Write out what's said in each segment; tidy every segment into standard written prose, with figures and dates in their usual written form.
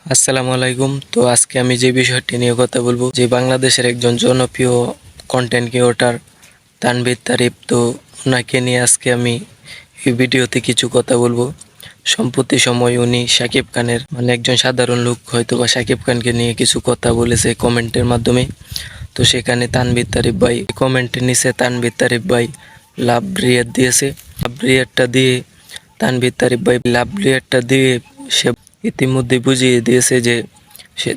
আসসালামু আলাইকুম। তো আজকে আমি যে বিষয়টি নিয়ে কথা বলবো, যে বাংলাদেশের একজন জনপ্রিয় কন্টেন্ট ক্রিয়েটর তানভীর তারিফ, তো ওনাকে নিয়ে আজকে আমি এই ভিডিওতে কিছু কথা বলবো। সম্প্রতি সময় উনি শাকিব খানের একজন সাধারণ লোক হয়তো বা শাকিব খানকে নিয়ে কিছু কথা বলেছে কমেন্টের মাধ্যমে। তো সেখানে তানভীর তারিফ ভাই কমেন্টের নিচে তানভীর তারিফ ভাই লাভ রিয়াক্ট দিয়েছে। লাভ রিয়াক্টটা দিয়ে তানভীর তারিফ ভাই লাভ রিয়াক্টটা দিয়ে সে ইতিমধ্যে বুঝিয়ে দিয়েছে যে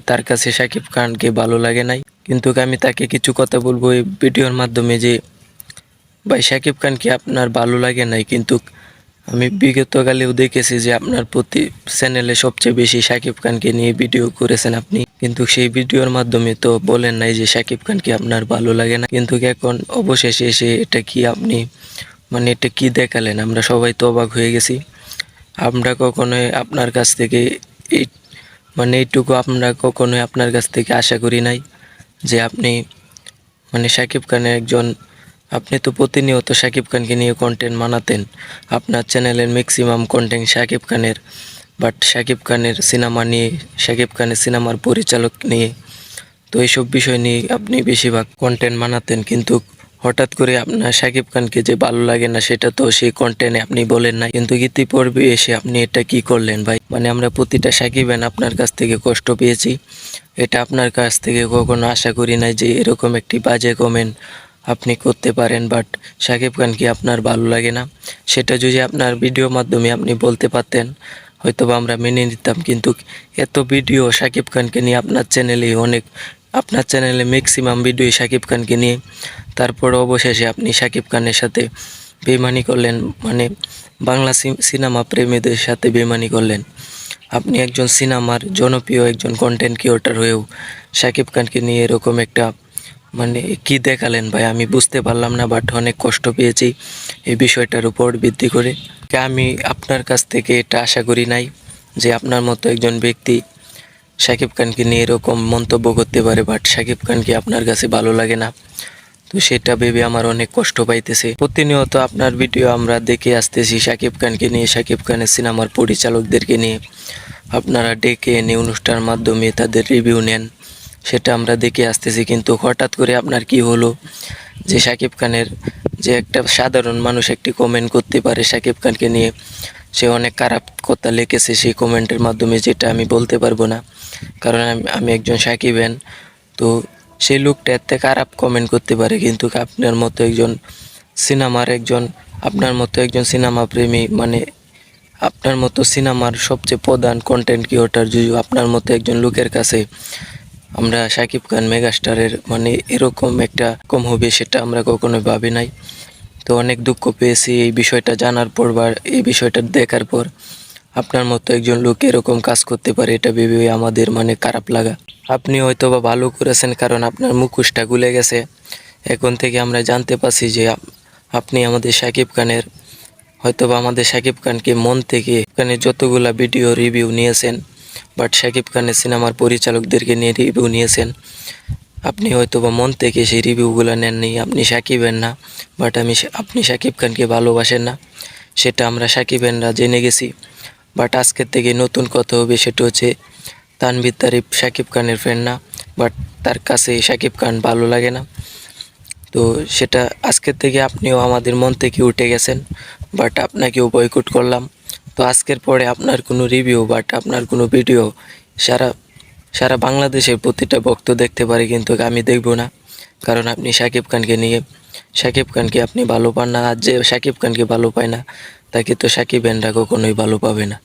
তার কাছে শাকিব খানকে ভালো লাগে নাই। কিন্তু আমি তাকে কিছু কথা বলবো এই ভিডিওর মাধ্যমে যে ভাই, শাকিব খানকে আপনার ভালো লাগে নাই, কিন্তু আমি বিগতকালেও দেখেছি যে আপনার প্রতি চ্যানেলে সবচেয়ে বেশি শাকিব খানকে নিয়ে ভিডিও করেছেন আপনি, কিন্তু সেই ভিডিওর মাধ্যমে তো বলেন নাই যে শাকিব খানকে আপনার ভালো লাগে না। কিন্তু এখন অবশেষে এসে এটা কি আপনি এটা কি দেখালেন? আমরা সবাই তো অবাক হয়ে গেছি। আমরা কখনোই আপনার কাছ থেকে এই এইটুকু আমরা কখনোই আপনার কাছ থেকে আশা করি নাই যে আপনি শাকিব খানের একজন, আপনি তো প্রতিনিয়ত শাকিব খানকে নিয়ে কন্টেন্ট বানাতেন। আপনার চ্যানেলের ম্যাক্সিমাম কন্টেন্ট শাকিব খানের, বাট শাকিব খানের সিনেমা নিয়ে, শাকিব খানের সিনেমার পরিচালক নিয়ে, তো এইসব বিষয় নিয়ে আপনি বেশিরভাগ কন্টেন্ট বানাতেন। কিন্তু হঠাৎ করে আপনার শাকিব খানকে যে ভালো লাগে না, সেটা তো সেই কন্টেন্টে আপনি বলেন নাই। কিন্তু ইতিপূর্বে এসে আপনি এটা কি করলেন ভাই? আমরা প্রতিটা শাকিবান আপনার কাছ থেকে কষ্ট পেয়েছি। এটা আপনার কাছ থেকে কখনো আশা করি নাই যে এরকম একটি বাজে কমেন্ট আপনি করতে পারেন। বাট শাকিব খানকে আপনার ভালো লাগে না, সেটা যদি আপনার ভিডিওর মাধ্যমে আপনি বলতে পারতেন, হয়তোবা আমরা মেনে নিতাম। কিন্তু এত ভিডিও শাকিব খানকে নিয়ে আপনার চ্যানেলে আপনার চ্যানেলে ম্যাক্সিমাম ভিডিও শাকিব খানকে নিয়ে, তারপর অবশেষে আপনি শাকিব খানের সাথে বেইমানি করলেন, বাংলা সিনেমা প্রেমীদের সাথে বেইমানি করলেন। আপনি একজন সিনেমার জনপ্রিয় একজন কন্টেন্ট ক্রিয়েটর হয়েও শাকিব খানকে নিয়ে এরকম একটা কি দেখালেন ভাই? আমি বুঝতে পারলাম না, বাট অনেক কষ্ট পেয়েছি এই বিষয়টার উপর ভিত্তি করে। আমি আপনার কাছ থেকে এটা আশা করি নাই যে আপনার মতো একজন ব্যক্তি শাকিব খানকে নিয়ে এরকম মন্তব্য করতে পারে, বাট শাকিব খানকে আপনার কাছে ভালো লাগে না। তো সেটা ভেবে আমার অনেক কষ্ট পাইতেছে। প্রতিনিয়ত আপনার ভিডিও আমরা দেখে আসতেছি শাকিব খানকে নিয়ে, শাকিব খানের সিনেমার পরিচালকদেরকে নিয়ে আপনারা ডেকে এনে অনুষ্ঠানের মাধ্যমে তাদের রিভিউ নেন, সেটা আমরা দেখে আসতেছি। কিন্তু হঠাৎ করে আপনার কি হলো যে শাকিব খানের, যে একটা সাধারণ মানুষ একটি কমেন্ট করতে পারে শাকিব খানকে নিয়ে, সে অনেক খারাপ কথা লিখেছে সেই কমেন্টের মাধ্যমে, যেটা আমি বলতে পারবো না, কারণ আমি একজন শাকিবান। তো সেই লোকটা এত খারাপ কমেন্ট করতে পারে, কিন্তু আপনার মতো একজন সিনেমা প্রেমী, আপনার মতো সিনেমার সবচেয়ে প্রধান কন্টেন্ট ক্রিয়েটর যদি আপনার মতো একজন লোকের কাছে আমরা শাকিব খান মেগাস্টারের এরকম একটা কম হবে, সেটা আমরা কখনোই ভাবি নাই। তো অনেক দুঃখ পেয়েছি এই বিষয়টা জানার পর বা এই বিষয়টা দেখার পর। আপনার মতো একজন লোক এরকম কাজ করতে পারে, এটা ভেবে আমাদের খারাপ লাগা। আপনি হয়তো বা ভালো করেছেন, কারণ আপনার মুখোশটা খুলে গেছে। এখন থেকে আমরা জানতে পারছি যে আপনি আমাদের শাকিব খানের, হয়তোবা আমাদের শাকিব খানকে মন থেকে যতগুলা ভিডিও রিভিউ নিয়েছেন, বাট শাকিব খানের সিনেমার পরিচালকদেরকে নিয়ে রিভিউ নিয়েছেন, আপনি হয়তোবা মন থেকে সেই রিভিউগুলো নেননি। আপনি শাকিবেন না, বাট আপনি শাকিব খানকে ভালোবাসেন না, সেটা আমরা শাকিবেনরা জেনে গেছি। বাট আজকের থেকে নতুন কথা হবে, সেটা হচ্ছে তানভীর তারিফ শাকিব খানের ফ্রেন্ড না, বাট তার কাছে শাকিব খান ভালো লাগে না। তো সেটা আজকের থেকে আপনিও আমাদের মন থেকে উঠে গেছেন, বাট আপনাকেও বয়কট করলাম। তো আজকের পরে আপনার কোনো রিভিউ বাট আপনার কোনো ভিডিও সারা সারা বাংলাদেশের প্রতিটা ভক্ত দেখতে পারে, কিন্তু আমি দেখব না, কারণ আপনি শাকিব খানকে নিয়ে, শাকিব খানকে আপনি ভালো পান না। আর যে শাকিব খানকে ভালো পায় না, তাকে তো শাকিবেনরা কখনোই ভালো পাবে না।